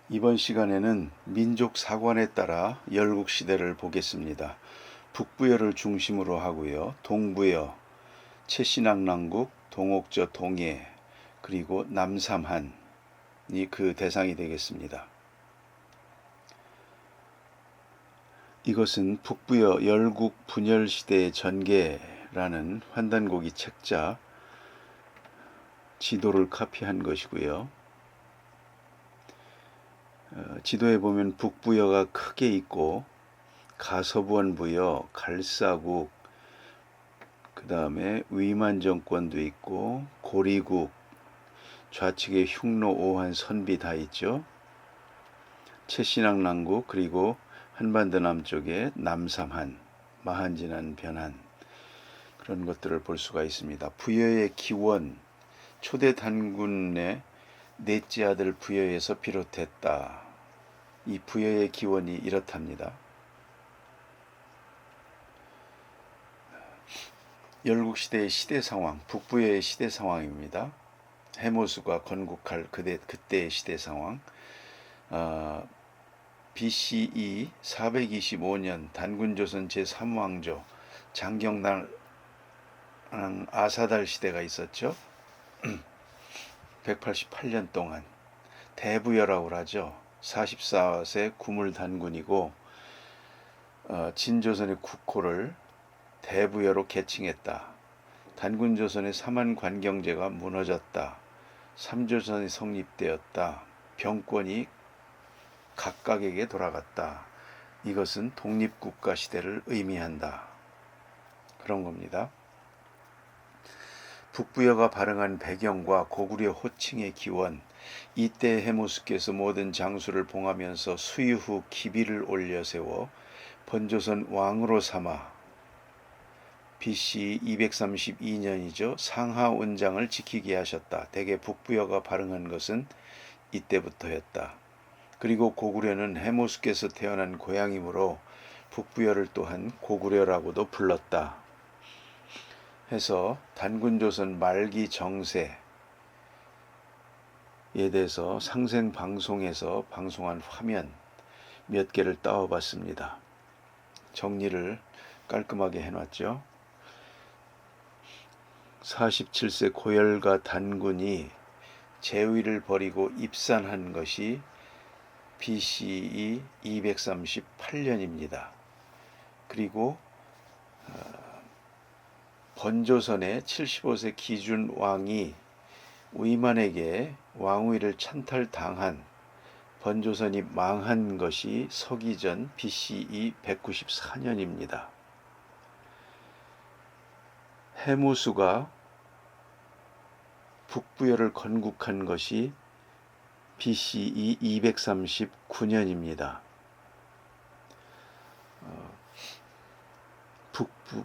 이번 시간에는 민족 사관에 따라 열국시대를 보겠습니다. 북부여를 중심으로 하고요. 동부여, 최신앙남국, 동옥저 동해, 그리고 남삼한이 그 대상이 되겠습니다. 이것은 북부여 열국 분열시대의 전개라는 환단고기 책자 지도를 카피한 것이고요. 지도에 보면 북부여가 크게 있고 가서부원부여, 갈사국, 그 다음에 위만정권도 있고 고리국, 좌측에 흉노, 오한, 선비 다 있죠. 최신앙남국, 그리고 한반도 남쪽에 남삼한, 마한진한, 변한, 그런 것들을 볼 수가 있습니다. 부여의 기원, 초대 단군의 넷째 아들 부여에서 비롯했다. 이 부여의 기원이 이렇답니다. 열국시대의 시대 상황, 북부여의 시대 상황입니다. 해모수가 건국할 그때의 시대 상황. BCE 425년 단군조선 제3왕조 장경당 아사달 시대가 있었죠. 188년 동안 대부여라고 하죠. 44세 구물단군이고 진조선의 국호를 대부여로 개칭했다. 단군조선의 삼한관경제가 무너졌다. 삼조선이 성립되었다. 병권이 각각에게 돌아갔다. 이것은 독립국가 시대를 의미한다. 그런 겁니다. 북부여가 발흥한 배경과 고구려 호칭의 기원, 이때 해모수께서 모든 장수를 봉하면서 수유 후 기비를 올려 세워 번조선 왕으로 삼아 BC 232년이죠. 상하원장을 지키게 하셨다. 대개 북부여가 발흥한 것은 이때부터였다. 그리고 고구려는 해모수께서 태어난 고향이므로 북부여를 또한 고구려라고도 불렀다. 해서 단군조선 말기 정세에 대해서 상생방송에서 방송한 화면 몇 개를 따와봤습니다. 정리를 깔끔하게 해놨죠. 47세 고열가 단군이 제위를 버리고 입산한 것이 BCE 238년입니다. 그리고 번조선의 75세 기준 왕이 위만에게 왕위를 찬탈당한 번조선이 망한 것이 서기전 BCE 194년입니다. 해모수가 북부여를 건국한 것이 BCE 239년입니다.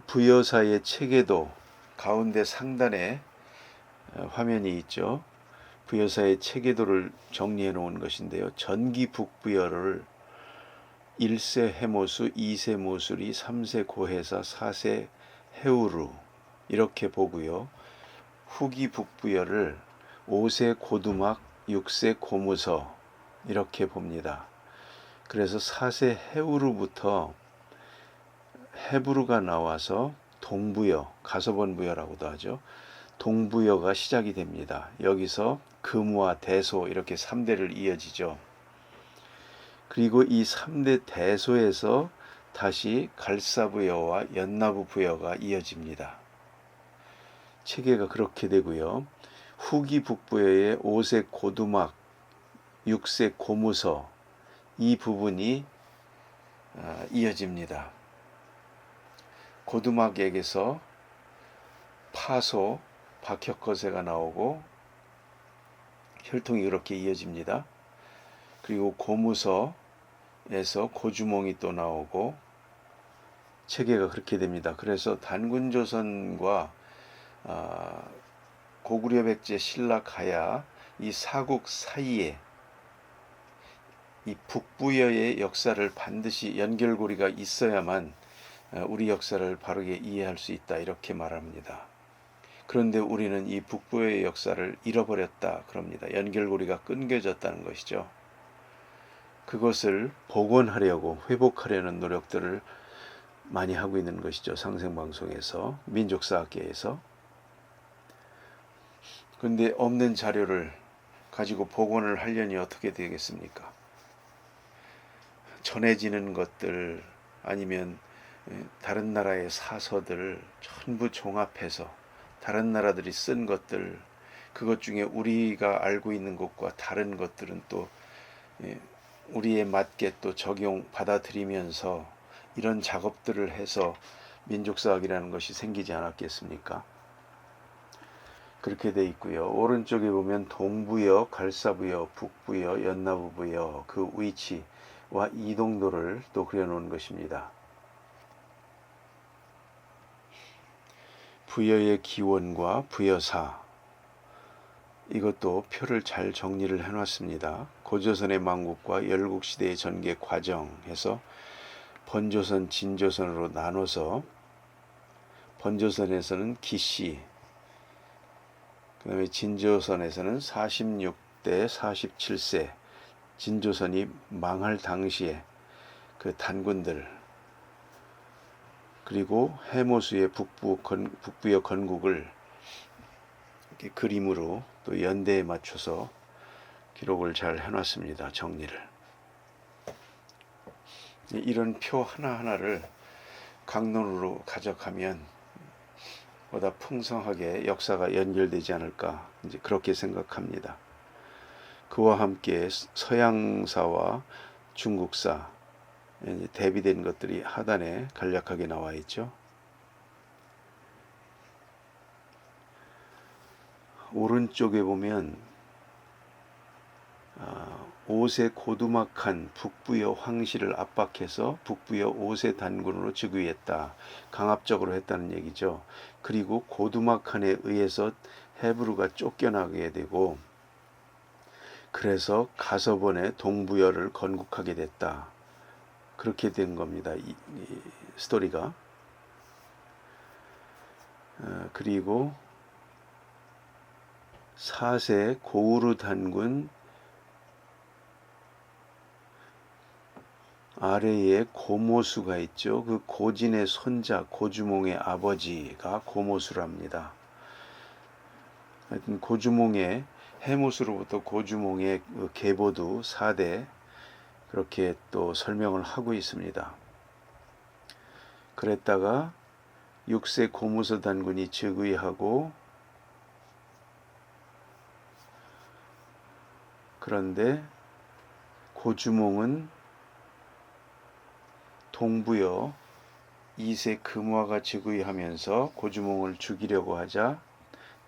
부여사의 체계도 가운데 상단에 화면이 있죠. 부여사의 체계도를 정리해 놓은 것인데요. 전기 북부여를 1세 해모수, 2세 모수리, 3세 고해사, 4세 해우루 이렇게 보고요. 후기 북부여를 5세 고두막, 6세 고무서 이렇게 봅니다. 그래서 4세 해우루부터 헤브루가 나와서 동부여, 가서번부여라고도 하죠. 동부여가 시작이 됩니다. 여기서 금화, 대소 이렇게 3대를 이어지죠. 그리고 이 3대 대소에서 다시 갈사부여와 연나부부여가 이어집니다. 체계가 그렇게 되고요. 후기 북부여의 5세 고두막, 6세 고무서 이 부분이 이어집니다. 고두막에게서 파소, 박혁거세가 나오고 혈통이 그렇게 이어집니다. 그리고 고무서에서 고주몽이 또 나오고 체계가 그렇게 됩니다. 그래서 단군조선과 고구려 백제 신라가야 이 사국 사이에 이 북부여의 역사를 반드시 연결고리가 있어야만 우리 역사를 바르게 이해할 수 있다 이렇게 말합니다. 그런데 우리는 이 북부의 역사를 잃어버렸다 그럽니다. 연결고리가 끊겨졌다는 것이죠. 그것을 복원하려고 회복하려는 노력들을 많이 하고 있는 것이죠. 상생방송에서, 민족사학계에서. 그런데 없는 자료를 가지고 복원을 하려니 어떻게 되겠습니까? 전해지는 것들 아니면 다른 나라의 사서들 전부 종합해서 다른 나라들이 쓴 것들, 그것 중에 우리가 알고 있는 것과 다른 것들은 또 우리에 맞게 또 적용 받아들이면서 이런 작업들을 해서 민족사학이라는 것이 생기지 않았겠습니까? 그렇게 돼 있고요. 오른쪽에 보면 동부여, 갈사부여, 북부여, 연나부부여, 그 위치와 이동도를 또 그려놓은 것입니다. 부여의 기원과 부여사, 이것도 표를 잘 정리를 해놨습니다. 고조선의 망국과 열국시대의 전개 과정에서 번조선, 진조선으로 나눠서 번조선에서는 기씨, 그 다음에 진조선에서는 46대 47세, 진조선이 망할 당시에 그 단군들, 그리고 해모수의 북부의 건국을 이렇게 그림으로 또 연대에 맞춰서 기록을 잘 해놨습니다. 정리를. 이런 표 하나하나를 강론으로 가져가면 보다 풍성하게 역사가 연결되지 않을까, 이제 그렇게 생각합니다. 그와 함께 서양사와 중국사 대비된 것들이 하단에 간략하게 나와 있죠. 오른쪽에 보면 5세 고두막한 북부여 황실을 압박해서 북부여 5세 단군으로 즉위했다. 강압적으로 했다는 얘기죠. 그리고 고두막한에 의해서 헤브루가 쫓겨나게 되고, 그래서 가서번에 동부여를 건국하게 됐다. 그렇게 된 겁니다. 이 스토리가. 그리고 4세 고우르 단군 아래에 고모수가 있죠. 그 고진의 손자 고주몽의 아버지가 고모수랍니다. 하여튼 고주몽의 해모수로부터 고주몽의 그 계보도 4대 그렇게 또 설명을 하고 있습니다. 그랬다가 6세 고무서 단군이 즉위하고, 그런데 고주몽은 동부여 2세 금화가 즉위하면서 고주몽을 죽이려고 하자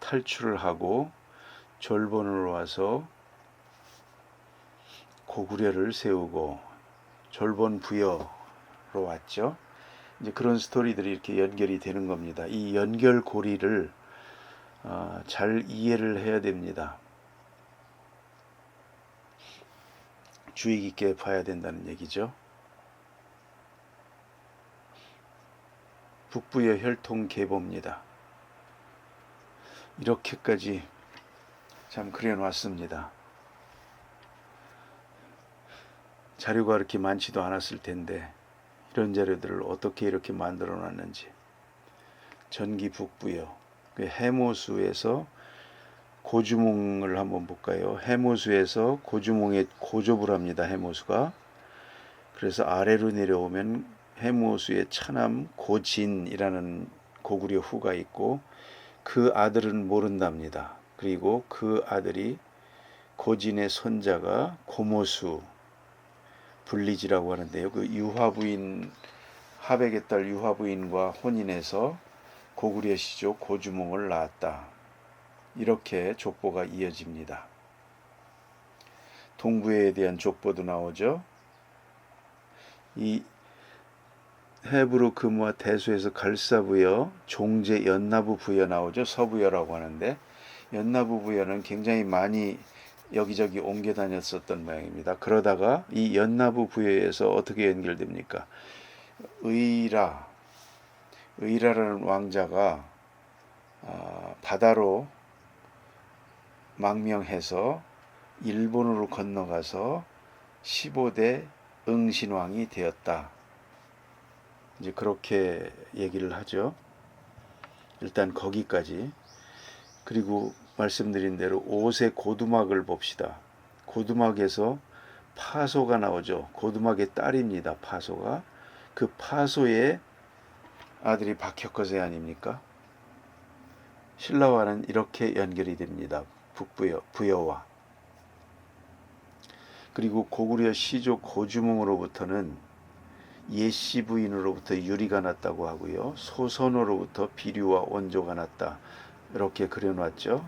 탈출을 하고 졸본으로 와서 고구려를 세우고 졸본 부여로 왔죠. 이제 그런 스토리들이 이렇게 연결이 되는 겁니다. 이 연결고리를 잘 이해를 해야 됩니다. 주의 깊게 봐야 된다는 얘기죠. 북부여 혈통 계보입니다. 이렇게까지 참 그려놨습니다. 자료가 그렇게 많지도 않았을 텐데 이런 자료들을 어떻게 이렇게 만들어 놨는지. 전기 북부여, 해모수에서 고주몽을 한번 볼까요? 해모수에서 고주몽에 고접을 합니다. 해모수가. 그래서 아래로 내려오면 해모수의 차남 고진이라는 고구려 후가 있고, 그 아들은 모른답니다. 그리고 그 아들이 고진의 손자가 고모수 불리지라고 하는데요. 그 유화부인, 하백의 딸 유화부인과 혼인해서 고구려 시조 고주몽을 낳았다. 이렇게 족보가 이어집니다. 동부에 대한 족보도 나오죠. 이 헤브루 금화 대수에서 갈사부여, 종제 연나부 부여 나오죠. 서부여라고 하는데, 연나부 부여는 굉장히 많이 여기저기 옮겨 다녔었던 모양입니다. 그러다가 이 연나부 부여에서 어떻게 연결됩니까? 의라라는 왕자가 바다로 망명해서 일본으로 건너가서 15대 응신왕이 되었다. 이제 그렇게 얘기를 하죠. 일단 거기까지. 그리고 말씀드린 대로 5세 고두막을 봅시다. 고두막에서 파소가 나오죠. 고두막의 딸입니다. 파소가. 그 파소의 아들이 박혁거세 아닙니까? 신라와는 이렇게 연결이 됩니다. 부여와. 그리고 고구려 시조 고주몽으로부터는 예씨 부인으로부터 유리가 났다고 하고요. 소선호로부터 비류와 원조가 났다. 이렇게 그려놨죠.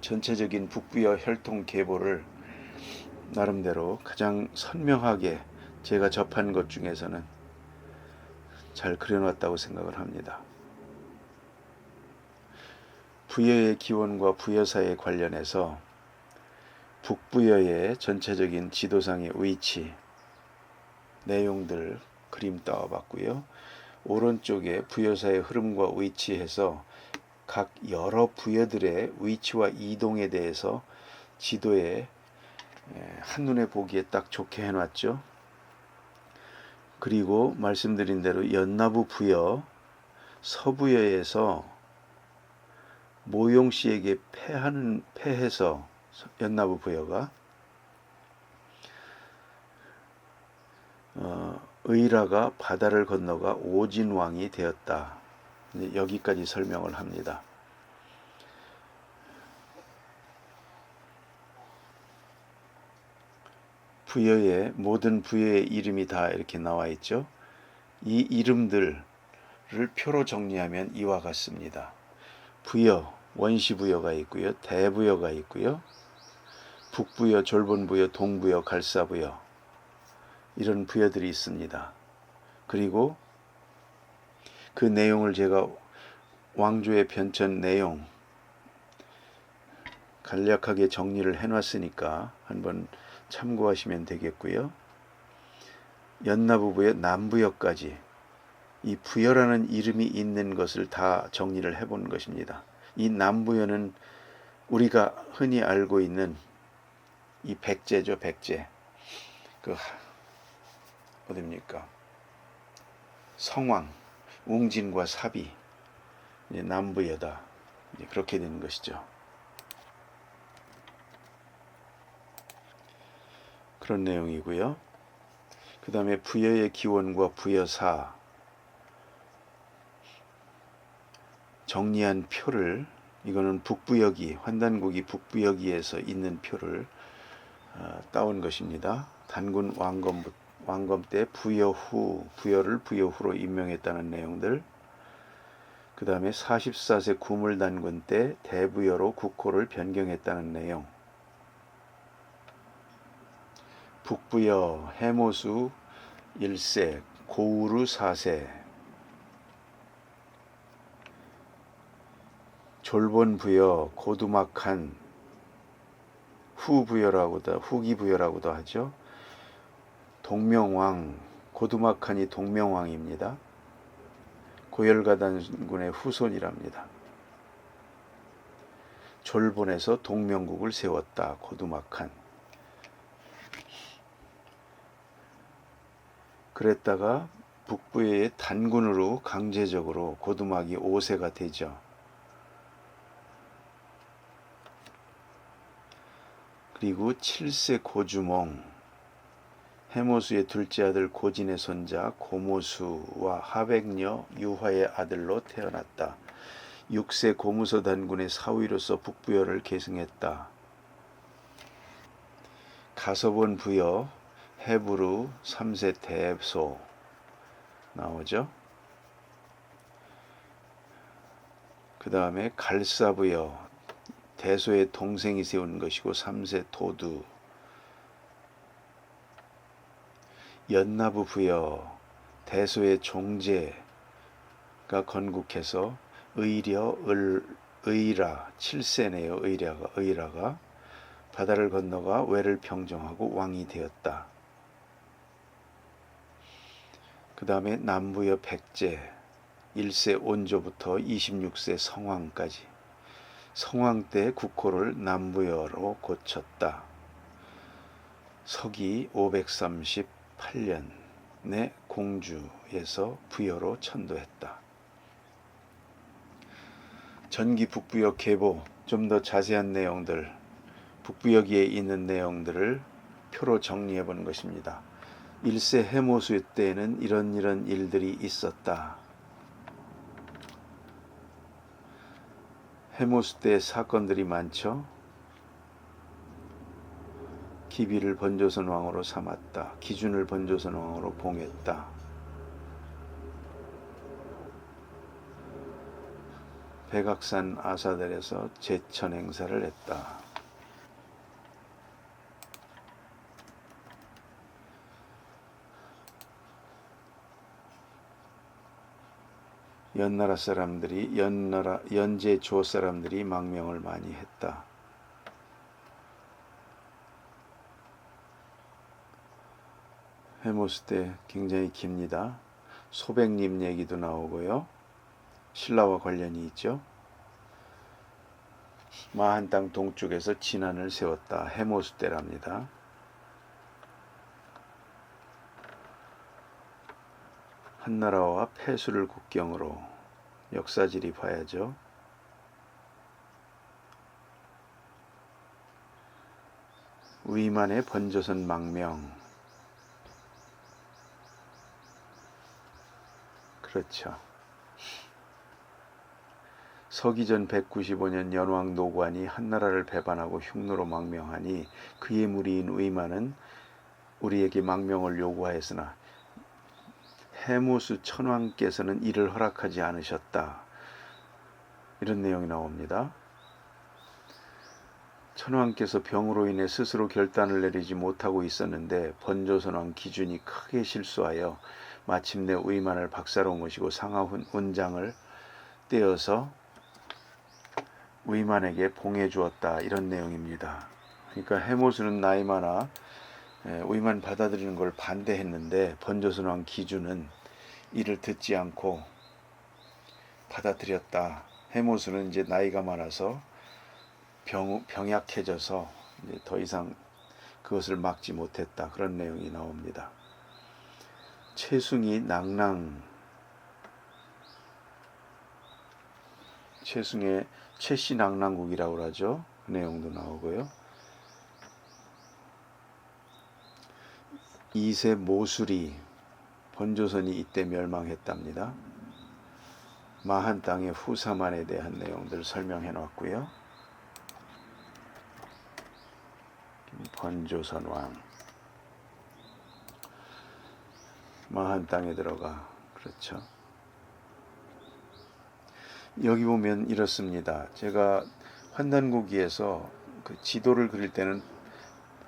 전체적인 북부여 혈통 계보를 나름대로 가장 선명하게 제가 접한 것 중에서는 잘 그려놨다고 생각을 합니다. 부여의 기원과 부여사에 관련해서 북부여의 전체적인 지도상의 위치, 내용들 그림 따와봤고요. 오른쪽에 부여사의 흐름과 위치해서 각 여러 부여들의 위치와 이동에 대해서 지도에 한눈에 보기에 딱 좋게 해놨죠. 그리고 말씀드린 대로 연나부 부여, 서부여에서 모용씨에게 패해서 연나부 부여가 의라가 바다를 건너가 오진왕이 되었다. 여기까지 설명을 합니다. 부여의 모든 부여의 이름이 다 이렇게 나와 있죠. 이 이름들을 표로 정리하면 이와 같습니다. 부여, 원시부여가 있고요. 대부여가 있고요. 북부여, 졸본부여, 동부여, 갈사부여 이런 부여들이 있습니다. 그리고 그 내용을 제가 왕조의 변천 내용 간략하게 정리를 해놨으니까 한번 참고하시면 되겠고요. 연나부부여, 남부여까지 이 부여라는 이름이 있는 것을 다 정리를 해본 것입니다. 이 남부여는 우리가 흔히 알고 있는 이 백제죠, 백제. 어딥니까? 성왕, 웅진과 사비, 이제 남부여다. 이제 그렇게 되는 것이죠. 그런 내용이고요. 그 다음에 부여의 기원과 부여사 정리한 표를, 이거는 북부여기, 환단국이 북부여기에서 있는 표를 따온 것입니다. 단군 왕검 때 부여를 부여후로 임명했다는 내용들. 그 다음에 44세 구물단군 때 대부여로 국호를 변경했다는 내용. 북부여 해모수 1세 고우루 4세 졸본부여 고두막한 후기부여라고도 하죠. 동명왕, 고두막한이 동명왕입니다. 고열가단군의 후손이랍니다. 졸본에서 동명국을 세웠다. 고두막한. 그랬다가 북부의 단군으로 강제적으로 고두막이 5세가 되죠. 그리고 7세 고주몽, 해모수의 둘째 아들 고진의 손자 고모수와 하백녀 유화의 아들로 태어났다. 6세 고무서 단군의 사위로서 북부여를 계승했다. 가서본 부여 해부루 3세 대소 나오죠. 그 다음에 갈사부여 대소의 동생이 세운 것이고 3세 도두. 연나부 부여 대소의 종제가 건국해서 의라 7세네요. 의라가 바다를 건너가 외를 평정하고 왕이 되었다. 그 다음에 남부여 백제 1세 온조부터 26세 성왕까지. 성왕 때 국호를 남부여로 고쳤다. 서기 538년에 공주에서 부여로 천도했다. 전기 북부역 계보, 좀 더 자세한 내용들, 북부역에 있는 내용들을 표로 정리해 보는 것입니다. 1세 해모수 때에는 이런 일들이 있었다. 해모수 때 사건들이 많죠. 기비를 번조선 왕으로 삼았다. 기준을 번조선 왕으로 봉했다. 백악산 아사델에서 제천 행사를 했다. 연나라 사람들이 연제조 사람들이 망명을 많이 했다. 해모수 때 굉장히 깁니다. 소백님 얘기도 나오고요. 신라와 관련이 있죠. 마한 땅 동쪽에서 진안을 세웠다. 해모수 때랍니다. 한나라와 폐수를 국경으로 역사지리 봐야죠. 위만의 번조선 망명. 그렇죠. 서기전 195년 연왕 노관이 한나라를 배반하고 흉노로 망명하니 그의 무리인 위만은 우리에게 망명을 요구하였으나 해모수 천왕께서는 이를 허락하지 않으셨다. 이런 내용이 나옵니다. 천왕께서 병으로 인해 스스로 결단을 내리지 못하고 있었는데 번조선왕 기준이 크게 실수하여 마침내 위만을 박사로 모시고 상하훈장을 떼어서 위만에게 봉해 주었다. 이런 내용입니다. 그러니까 해모수는 나이 많아 위만 받아들이는 걸 반대했는데 번조선왕 기준은 이를 듣지 않고 받아들였다. 해모수는 이제 나이가 많아서 병약해져서 이제 더 이상 그것을 막지 못했다. 그런 내용이 나옵니다. 최숭이 낭랑, 최숭의 최씨낭랑국이라고 그러죠. 그 내용도 나오고요. 2세 모술이 번조선이 이때 멸망했답니다. 마한 땅의 후사만에 대한 내용들을 설명해 놨고요. 번조선 왕 마한 땅에 들어가. 그렇죠. 여기 보면 이렇습니다. 제가 환단고기에서 그 지도를 그릴 때는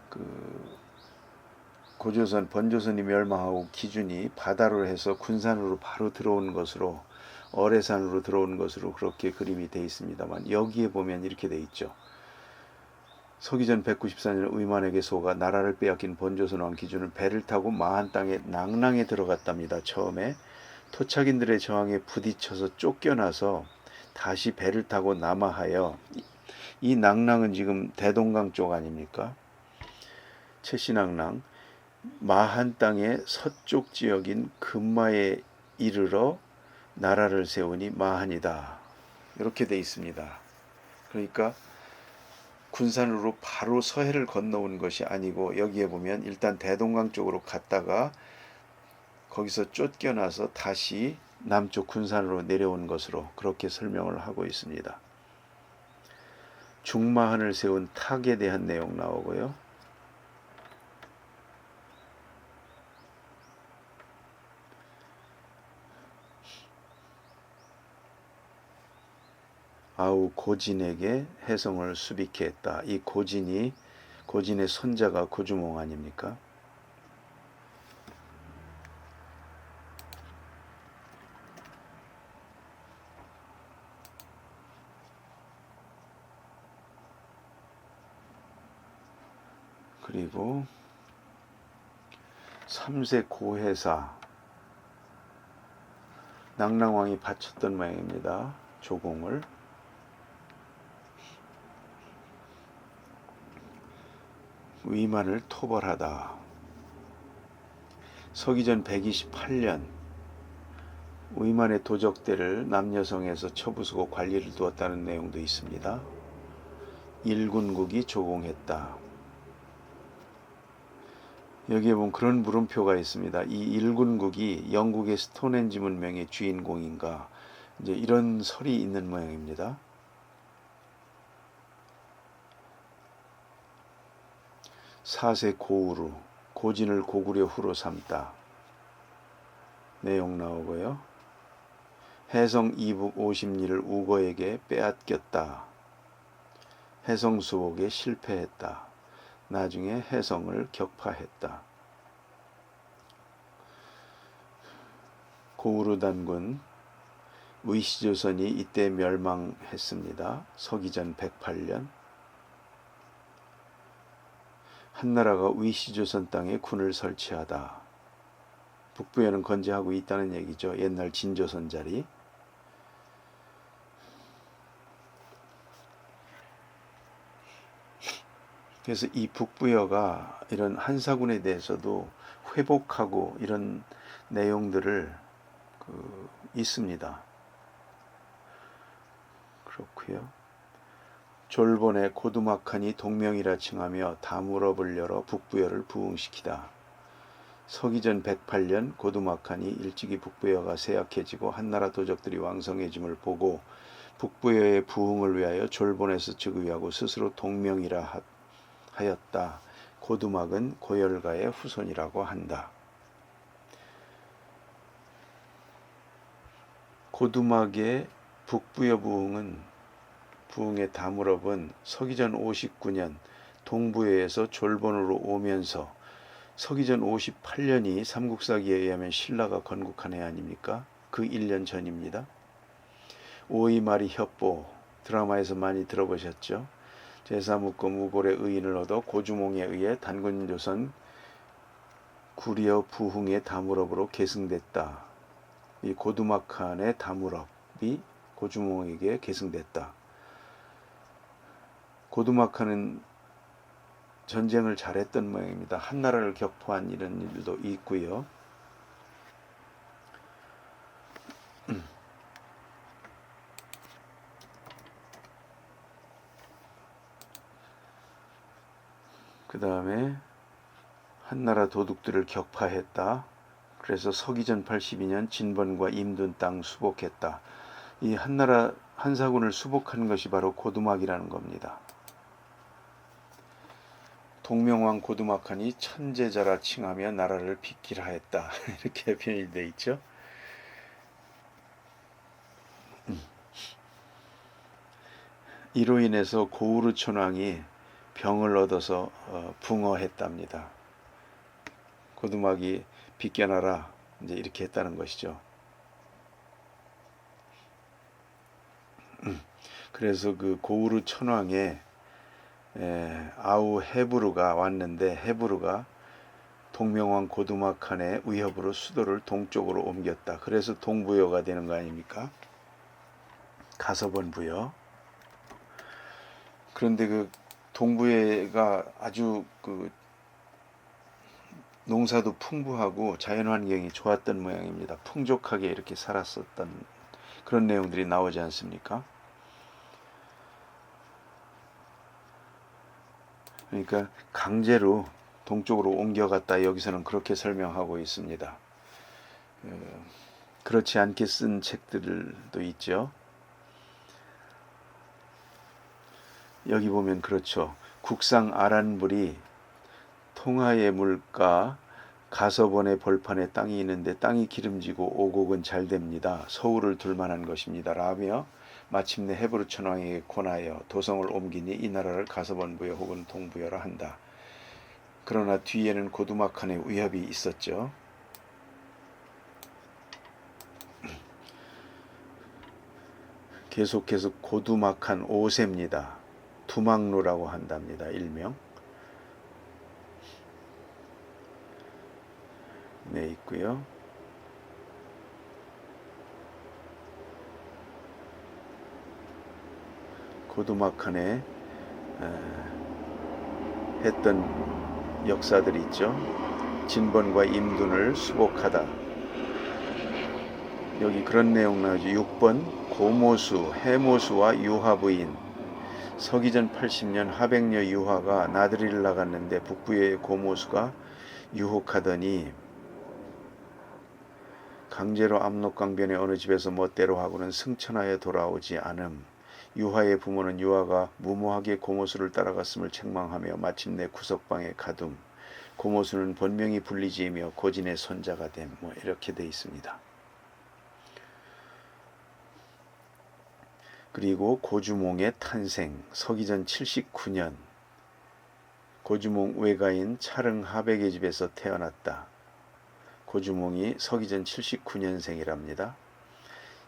그 고조선, 번조선이 멸망하고 기준이 바다로 해서 군산으로 바로 들어오는 것으로, 어뢰산으로 들어오는 것으로 그렇게 그림이 되어 있습니다만, 여기에 보면 이렇게 되어 있죠. 서기전 194년 위만에게 속아 나라를 빼앗긴 번조선 왕 기준은 배를 타고 마한 땅의 낭랑에 들어갔답니다. 처음에 토착인들의 저항에 부딪혀서 쫓겨나서 다시 배를 타고 남하하여, 이 낭랑은 지금 대동강 쪽 아닙니까? 최씨낭랑, 마한 땅의 서쪽 지역인 금마에 이르러 나라를 세우니 마한이다. 이렇게 돼 있습니다. 그러니까 군산으로 바로 서해를 건너온 것이 아니고, 여기에 보면 일단 대동강 쪽으로 갔다가 거기서 쫓겨나서 다시 남쪽 군산으로 내려온 것으로 그렇게 설명을 하고 있습니다. 중마한을 세운 탁에 대한 내용 나오고요. 아우 고진에게 해성을 수비케 했다. 이 고진의 손자가 고주몽 아닙니까? 그리고 3세 고해사, 낭랑왕이 바쳤던 모양입니다. 조공을. 위만을 토벌하다. 서기전 128년 위만의 도적대를 남여성에서 처부수고 관리를 두었다는 내용도 있습니다. 일군국이 조공했다. 여기에 보면 그런 물음표가 있습니다. 이 일군국이 영국의 스톤헨지 문명의 주인공인가, 이제 이런 설이 있는 모양입니다. 사세 고우루, 고진을 고구려 후로 삼다. 내용 나오고요. 해성 이북 50리를 우거에게 빼앗겼다. 해성 수복에 실패했다. 나중에 해성을 격파했다. 고우루 단군 위시조선이 이때 멸망했습니다. 서기전 108년. 한나라가 위시조선 땅에 군을 설치하다. 북부에는 건재하고 있다는 얘기죠. 옛날 진조선 자리. 그래서 이 북부여가 이런 한사군에 대해서도 회복하고 이런 내용들을 있습니다. 그렇고요. 졸본의 고두막한이 동명이라 칭하며 다물업을 열어 북부여를 부흥시키다. 서기전 108년 고두막한이 일찍이 북부여가 쇠약해지고 한나라 도적들이 왕성해짐을 보고 북부여의 부흥을 위하여 졸본에서 즉위하고 스스로 동명이라 하였다. 고두막은 고열가의 후손이라고 한다. 고두막의 북부여 부흥의 다물업은 서기전 59년 동부여에서 졸본으로 오면서 서기전 58년이 삼국사기에 의하면 신라가 건국한 해 아닙니까? 그 1년 전입니다. 오이마리 협보 드라마에서 많이 들어보셨죠? 제사묶음 우골의 의인을 얻어 고주몽에 의해 단군조선 구리여 부흥의 다물업으로 계승됐다. 이 고두막한의 다물업이 고주몽에게 계승됐다. 고두막한은 전쟁을 잘했던 모양입니다. 한나라를 격파한 이런 일도 있고요. 그 다음에 한나라 도둑들을 격파했다. 그래서 서기전 82년 진번과 임둔 땅 수복했다. 이 한나라 한사군을 수복한 것이 바로 고두막이라는 겁니다. 동명왕 고두막한이 천재자라 칭하며 나라를 빗기라 했다. 이렇게 표현되어 있죠. 이로 인해서 고우르 촌왕이 병을 얻어서 붕어했답니다. 고두막이 빗겨나라 이제 이렇게 했다는 것이죠. 그래서 그 고우르 촌왕의 아우 헤부르가 왔는데 헤부르가 동명왕 고두막한의 위협으로 수도를 동쪽으로 옮겼다. 그래서 동부여가 되는 거 아닙니까? 가서번 부여. 그런데 그 동부여가 아주 그 농사도 풍부하고 자연환경이 좋았던 모양입니다. 풍족하게 이렇게 살았었던 그런 내용들이 나오지 않습니까? 그러니까 강제로 동쪽으로 옮겨갔다. 여기서는 그렇게 설명하고 있습니다. 그렇지 않게 쓴 책들도 있죠. 여기 보면 그렇죠. 국상 아란불이 통하의 물가 가서번의 벌판에 땅이 있는데 땅이 기름지고 오곡은 잘 됩니다. 서울을 둘만한 것입니다. 라며 마침내 헤브르 천왕에게 권하여 도성을 옮기니 이 나라를 가서번 부여 혹은 동부여라 한다. 그러나 뒤에는 고두막한의 위협이 있었죠. 계속해서 고두막한 5세입니다. 두막루라고 한답니다. 일명. 네, 있고요. 고두막한의 했던 역사들이 있죠. 진번과 임둔을 수복하다. 여기 그런 내용 나오죠. 6번 고모수, 해모수와 유하 부인. 서기전 80년 하백녀 유하가 나들이를 나갔는데 북부의 고모수가 유혹하더니 강제로 압록강변의 어느 집에서 멋대로 하고는 승천하여 돌아오지 않음. 유하의 부모는 유하가 무모하게 고모수를 따라갔음을 책망하며 마침내 구석방에 가둠. 고모수는 본명이 불리지이며 고진의 손자가 됨. 이렇게 되어 있습니다. 그리고 고주몽의 탄생. 서기전 79년 고주몽 외가인 차릉 하백의 집에서 태어났다. 고주몽이 서기전 79년생이랍니다.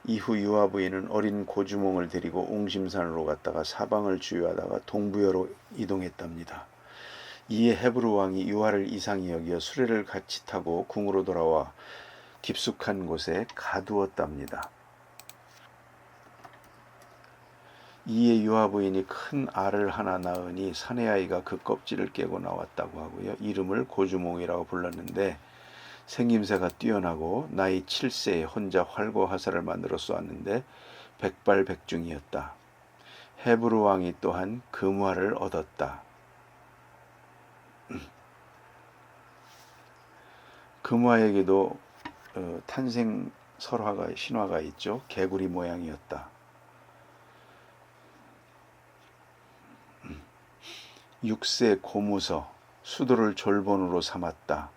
이후 유하 부인은 어린 고주몽을 데리고 웅심산으로 갔다가 사방을 주유하다가 동부여로 이동했답니다. 이에 헤브르 왕이 유하를 이상히 여겨 수레를 같이 타고 궁으로 돌아와 깊숙한 곳에 가두었답니다. 이에 유하 부인이 큰 알을 하나 낳으니 사내아이가 그 껍질을 깨고 나왔다고 하고요. 이름을 고주몽이라고 불렀는데 생김새가 뛰어나고 나이 7세에 혼자 활과 화살을 만들어 쏘았는데 백발백중이었다. 헤브르 왕이 또한 금화를 얻었다. 금화에게도 탄생 설화가 신화가 있죠. 개구리 모양이었다. 6세 고무서 수도를 졸본으로 삼았다.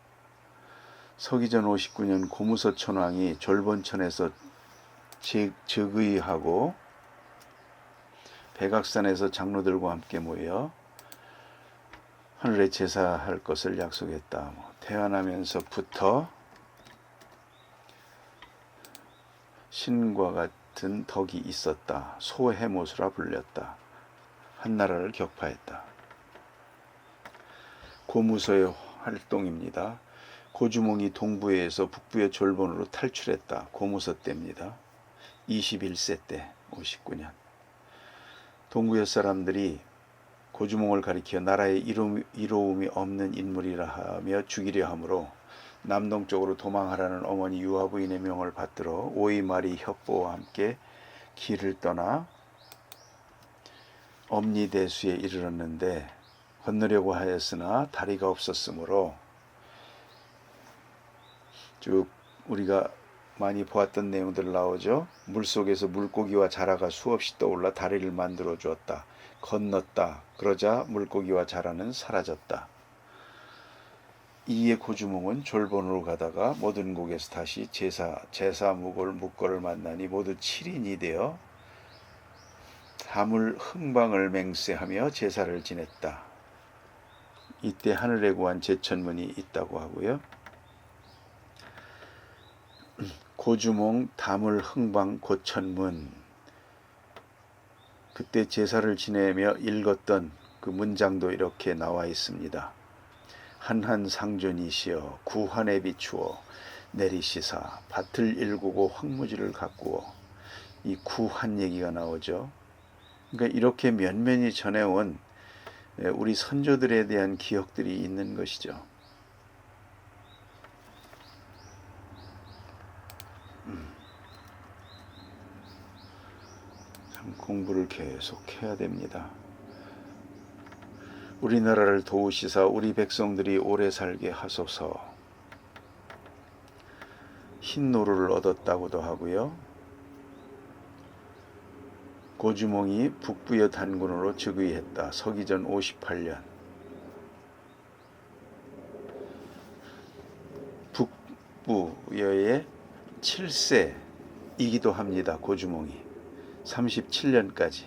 서기전 59년 고무서 천왕이 졸본천에서 즉위하고 백악산에서 장로들과 함께 모여 하늘에 제사할 것을 약속했다. 태어나면서부터 신과 같은 덕이 있었다. 소해모수라 불렸다. 한나라를 격파했다. 고무서의 활동입니다. 고주몽이 동부에서 북부의 졸본으로 탈출했다. 고무서 때입니다. 21세 때 59년 동부의 사람들이 고주몽을 가리켜 나라에 이로움이 없는 인물이라 하며 죽이려 하므로 남동쪽으로 도망하라는 어머니 유하 부인의 명을 받들어 오이마리 협보와 함께 길을 떠나 엄리대수에 이르렀는데 건너려고 하였으나 다리가 없었으므로 쭉 우리가 많이 보았던 내용들 나오죠. 물속에서 물고기와 자라가 수없이 떠올라 다리를 만들어 주었다. 건넜다. 그러자 물고기와 자라는 사라졌다. 이에 고주몽은 졸본으로 가다가 모든 곡에서 다시 제사 묵거를 만나니 모두 7인이 되어 다물 흥방을 맹세하며 제사를 지냈다. 이때 하늘에 구한 제천문이 있다고 하고요. 고주몽 다물 흥방 고천문. 그때 제사를 지내며 읽었던 그 문장도 이렇게 나와 있습니다. 한한 상존이시여 구한에 비추어 내리시사 밭을 일구고 황무지를 가꾸어. 이 구한 얘기가 나오죠. 그러니까 이렇게 면면히 전해온 우리 선조들에 대한 기억들이 있는 것이죠. 참 공부를 계속 해야 됩니다. 우리나라를 도우시사 우리 백성들이 오래 살게 하소서. 흰노루를 얻었다고도 하고요. 고주몽이 북부여 단군으로 즉위했다. 서기전 58년. 북부여의 7세이기도 합니다. 고주몽이 37년까지.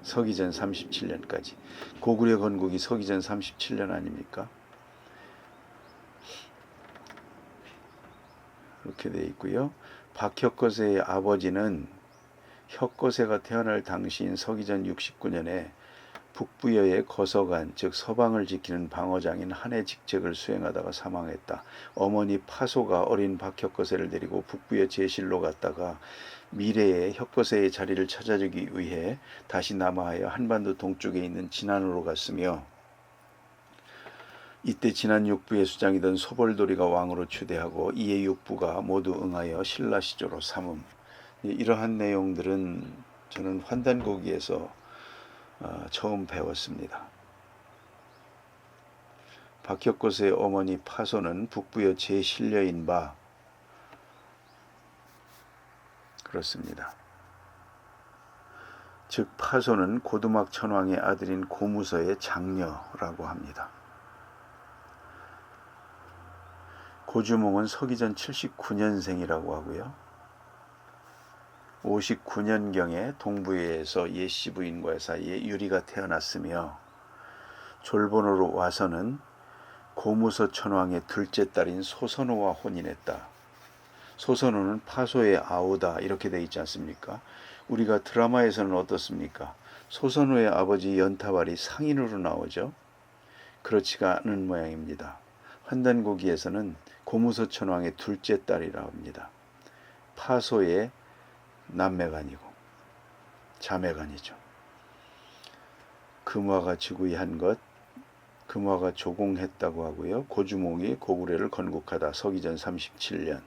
서기전 37년까지. 고구려 건국이 서기전 37년 아닙니까? 이렇게 되어 있고요. 박혁거세의 아버지는 혁거세가 태어날 당시인 서기전 69년에 북부여의 거서관, 즉 서방을 지키는 방어장인 한해 직책을 수행하다가 사망했다. 어머니 파소가 어린 박혁거세를 데리고 북부여 제실로 갔다가 미래에 혁거세의 자리를 찾아주기 위해 다시 남하하여 한반도 동쪽에 있는 진안으로 갔으며 이때 지난 육부의 수장이던 소벌도리가 왕으로 추대하고 이에 육부가 모두 응하여 신라 시조로 삼음. 이러한 내용들은 저는 환단고기에서 처음 배웠습니다. 박혁거스의 어머니 파소는 북부여 제신녀인 바 그렇습니다. 즉 파소는 고두막 천왕의 아들인 고무서의 장녀라고 합니다. 고주몽은 서기전 79년생이라고 하고요. 59년경에 동부에서 예씨 부인과 사이에 유리가 태어났으며 졸본으로 와서는 고무서 천왕의 둘째 딸인 소선호와 혼인했다. 소선호는 파소의 아우다 이렇게 돼 있지 않습니까? 우리가 드라마에서는 어떻습니까? 소선호의 아버지 연타발이 상인으로 나오죠. 그렇지가 않은 모양입니다. 환단고기에서는 고무서 천왕의 둘째 딸이라고 합니다. 파소의 남매가 아니고 자매가 아니죠. 금화가 즉위한 것, 금화가 조공했다고 하고요. 고주몽이 고구려를 건국하다 서기전 37년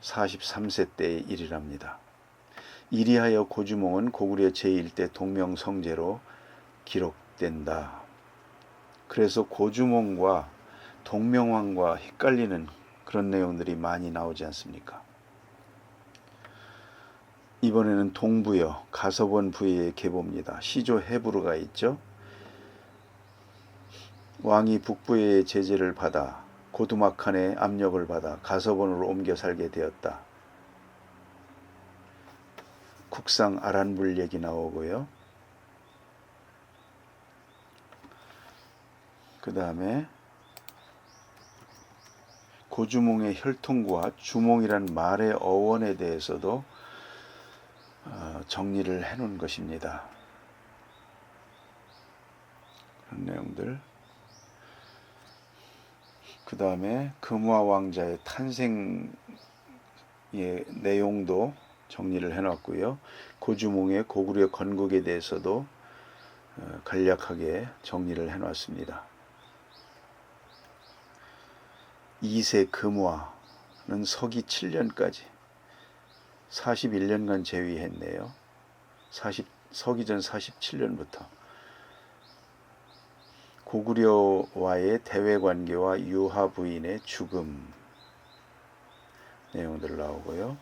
43세 때의 일이랍니다. 이리하여 고주몽은 고구려 제1대 동명성제로 기록된다. 그래서 고주몽과 동명왕과 헷갈리는 그런 내용들이 많이 나오지 않습니까? 이번에는 동부여 가서본 부여의 계보입니다. 시조 헤브루가 있죠. 왕이 북부의 제재를 받아 고두막한의 압력을 받아 가서본으로 옮겨 살게 되었다. 국상 아란불 얘기 나오고요. 그 다음에 고주몽의 혈통구와 주몽이란 말의 어원에 대해서도 정리를 해놓은 것입니다. 그런 내용들. 그 다음에 금화 왕자의 탄생의 내용도 정리를 해놨고요. 고주몽의 고구려 건국에 대해서도 간략하게 정리를 해놨습니다. 2세 금화는 서기 7년까지 41년간 재위했네요. 서기전 47년부터 고구려와의 대외관계와 유하 부인의 죽음 내용들 나오고요.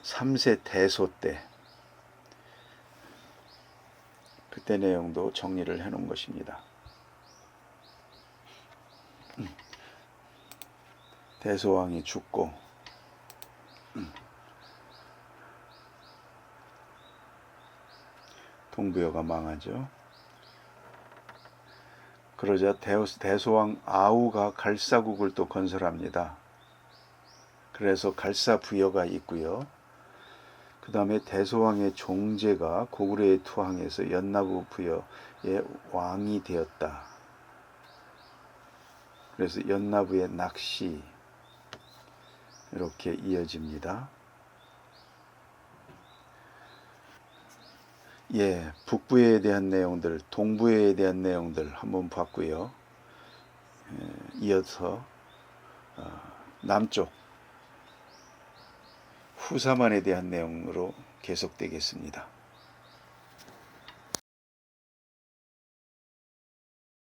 3세 대소 때 그때 내용도 정리를 해놓은 것입니다. 대소왕이 죽고 동부여가 망하죠. 그러자 대소왕 아우가 갈사국을 또 건설합니다. 그래서 갈사부여가 있고요. 그 다음에 대소왕의 종제가 고구려에 투항해서 연나부 부여의 왕이 되었다. 그래서 연나부의 낚시 이렇게 이어집니다. 예, 북부에 대한 내용들, 동부에 대한 내용들 한번 봤고요. 이어서 남쪽 후사만에 대한 내용으로 계속되겠습니다.